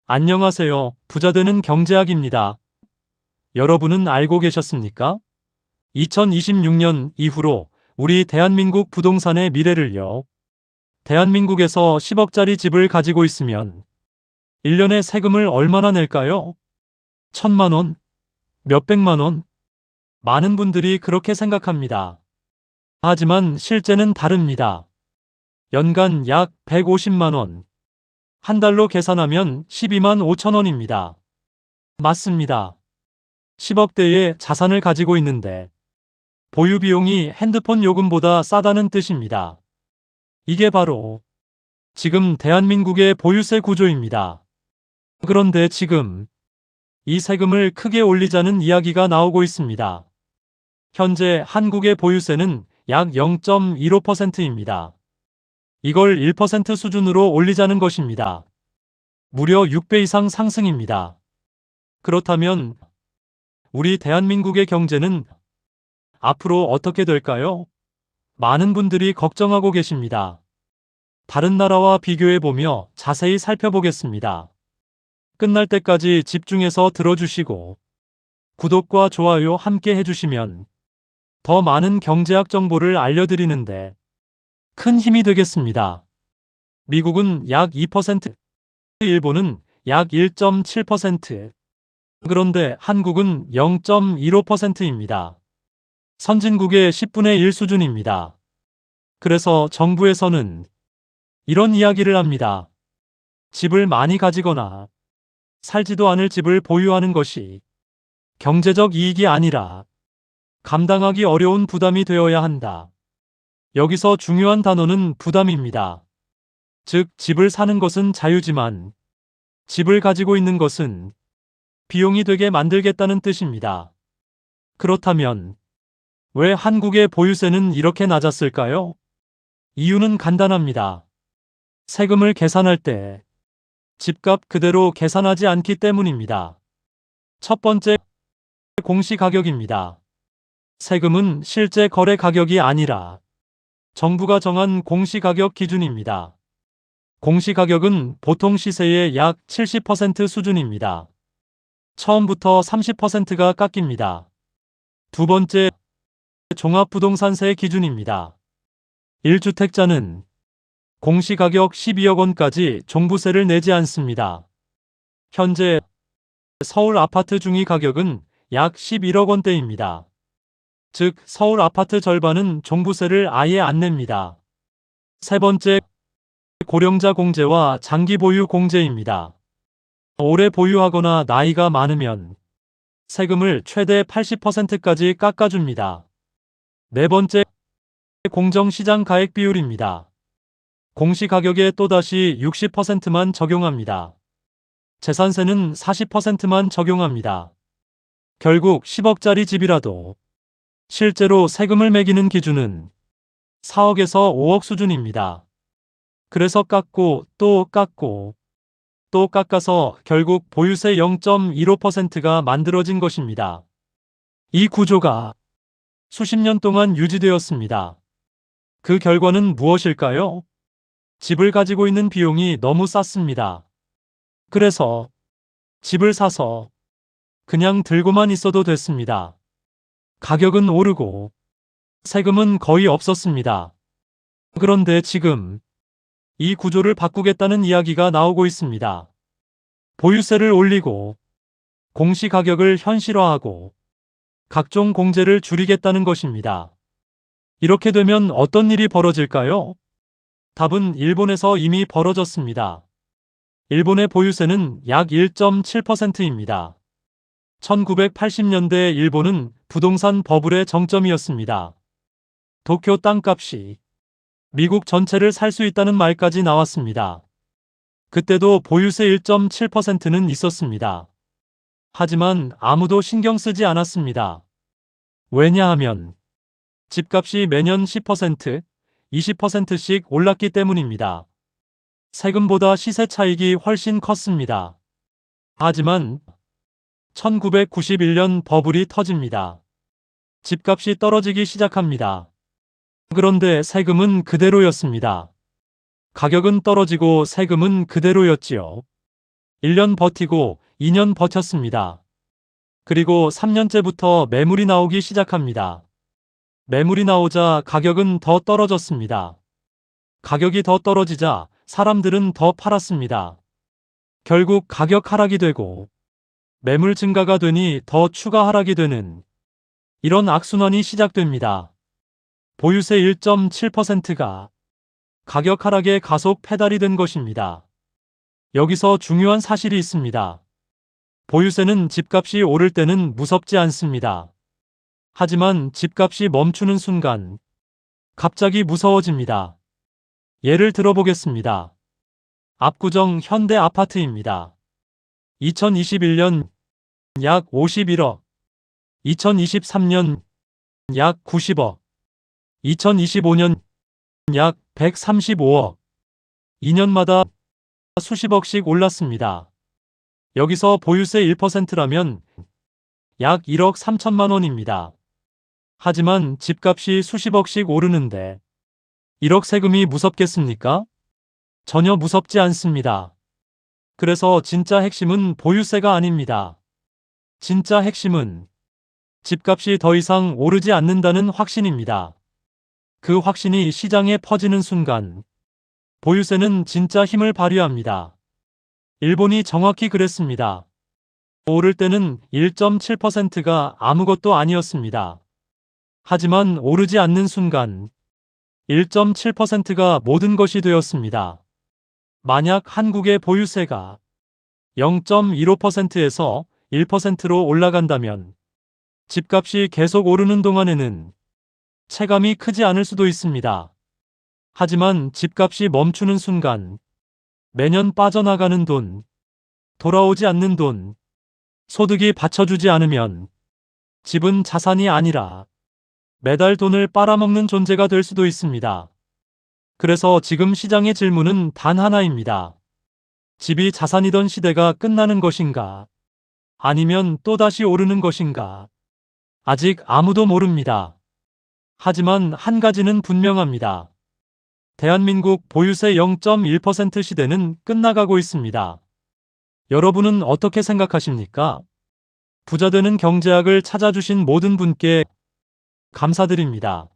안녕하세요. 부자되는 경제학입니다. 여러분은 알고 계셨습니까? 2026년 이후로 우리 대한민국 부동산의 미래를요. 대한민국에서 10억짜리 집을 가지고 있으면 1년에 세금을 얼마나 낼까요? 1,000만 원? 몇백만 원? 많은 분들이 그렇게 생각합니다. 하지만 실제는 다릅니다. 연간 약 150만 원. 한 달로 계산하면 12만 5천 원입니다. 맞습니다. 10억대의 자산을 가지고 있는데 보유 비용이 핸드폰 요금보다 싸다는 뜻입니다. 이게 바로 지금 대한민국의 보유세 구조입니다. 그런데 지금 이 세금을 크게 올리자는 이야기가 나오고 있습니다. 현재 한국의 보유세는 약 0.15%입니다. 이걸 1% 수준으로 올리자는 것입니다. 무려 6배 이상 상승입니다. 그렇다면 우리 대한민국의 경제는 앞으로 어떻게 될까요? 많은 분들이 걱정하고 계십니다. 다른 나라와 비교해보며 자세히 살펴보겠습니다. 끝날 때까지 집중해서 들어주시고 구독과 좋아요 함께 해주시면 더 많은 경제학 정보를 알려드리는데 큰 힘이 되겠습니다. 미국은 약 2%, 일본은 약 1.7%, 그런데 한국은 0.15%입니다. 선진국의 10분의 1 수준입니다. 그래서 정부에서는 이런 이야기를 합니다. 집을 많이 가지거나 살지도 않을 집을 보유하는 것이 경제적 이익이 아니라 감당하기 어려운 부담이 되어야 한다. 여기서 중요한 단어는 부담입니다. 즉, 집을 사는 것은 자유지만 집을 가지고 있는 것은 비용이 되게 만들겠다는 뜻입니다. 그렇다면 왜 한국의 보유세는 이렇게 낮았을까요? 이유는 간단합니다. 세금을 계산할 때 집값 그대로 계산하지 않기 때문입니다. 첫 번째, 공시가격입니다. 세금은 실제 거래 가격이 아니라 정부가 정한 공시가격 기준입니다. 공시가격은 보통 시세의 약 70% 수준입니다. 처음부터 30%가 깎입니다. 두 번째, 종합부동산세 기준입니다. 1주택자는 공시가격 12억 원까지 종부세를 내지 않습니다. 현재 서울 아파트 중위 가격은 약 11억 원대입니다. 즉, 서울 아파트 절반은 종부세를 아예 안 냅니다. 세 번째, 고령자 공제와 장기 보유 공제입니다. 오래 보유하거나 나이가 많으면 세금을 최대 80%까지 깎아줍니다. 네 번째, 공정시장 가액 비율입니다. 공시가격에 또다시 60%만 적용합니다. 재산세는 40%만 적용합니다. 결국 10억짜리 집이라도 실제로 세금을 매기는 기준은 4억에서 5억 수준입니다. 그래서 깎고 또 깎고 또 깎아서 결국 보유세 0.15%가 만들어진 것입니다. 이 구조가 수십 년 동안 유지되었습니다. 그 결과는 무엇일까요? 집을 가지고 있는 비용이 너무 쌌습니다. 그래서 집을 사서 그냥 들고만 있어도 됐습니다. 가격은 오르고 세금은 거의 없었습니다. 그런데 지금 이 구조를 바꾸겠다는 이야기가 나오고 있습니다. 보유세를 올리고 공시가격을 현실화하고 각종 공제를 줄이겠다는 것입니다. 이렇게 되면 어떤 일이 벌어질까요? 답은 일본에서 이미 벌어졌습니다. 일본의 보유세는 약 1.7%입니다. 1980년대 일본은 부동산 버블의 정점이었습니다. 도쿄 땅값이 미국 전체를 살 수 있다는 말까지 나왔습니다. 그때도 보유세 1.7%는 있었습니다. 하지만 아무도 신경 쓰지 않았습니다. 왜냐하면 집값이 매년 10%, 20%씩 올랐기 때문입니다. 세금보다 시세 차익이 훨씬 컸습니다. 하지만 1991년 버블이 터집니다. 집값이 떨어지기 시작합니다. 그런데 세금은 그대로였습니다. 가격은 떨어지고 세금은 그대로였지요. 1년 버티고 2년 버텼습니다. 그리고 3년째부터 매물이 나오기 시작합니다. 매물이 나오자 가격은 더 떨어졌습니다. 가격이 더 떨어지자 사람들은 더 팔았습니다. 결국 가격 하락이 되고 매물 증가가 되니 더 추가 하락이 되는 이런 악순환이 시작됩니다. 보유세 1.7%가 가격 하락에 가속 페달이 된 것입니다. 여기서 중요한 사실이 있습니다. 보유세는 집값이 오를 때는 무섭지 않습니다. 하지만 집값이 멈추는 순간 갑자기 무서워집니다. 예를 들어보겠습니다. 압구정 현대 아파트입니다. 2021년 약 51억, 2023년 약 90억, 2025년 약 135억, 2년마다 수십억씩 올랐습니다. 여기서 보유세 1%라면 약 1억 3천만 원입니다. 하지만 집값이 수십억씩 오르는데 1억 세금이 무섭겠습니까? 전혀 무섭지 않습니다. 그래서 진짜 핵심은 보유세가 아닙니다. 진짜 핵심은 집값이 더 이상 오르지 않는다는 확신입니다. 그 확신이 시장에 퍼지는 순간 보유세는 진짜 힘을 발휘합니다. 일본이 정확히 그랬습니다. 오를 때는 1.7%가 아무것도 아니었습니다. 하지만 오르지 않는 순간 1.7%가 모든 것이 되었습니다. 만약 한국의 보유세가 0.15%에서 1%로 올라간다면 집값이 계속 오르는 동안에는 체감이 크지 않을 수도 있습니다. 하지만 집값이 멈추는 순간 매년 빠져나가는 돈, 돌아오지 않는 돈, 소득이 받쳐주지 않으면 집은 자산이 아니라 매달 돈을 빨아먹는 존재가 될 수도 있습니다. 그래서 지금 시장의 질문은 단 하나입니다. 집이 자산이던 시대가 끝나는 것인가? 아니면 또다시 오르는 것인가? 아직 아무도 모릅니다. 하지만 한 가지는 분명합니다. 대한민국 보유세 0.1% 시대는 끝나가고 있습니다. 여러분은 어떻게 생각하십니까? 부자되는 경제학을 찾아주신 모든 분께 감사드립니다.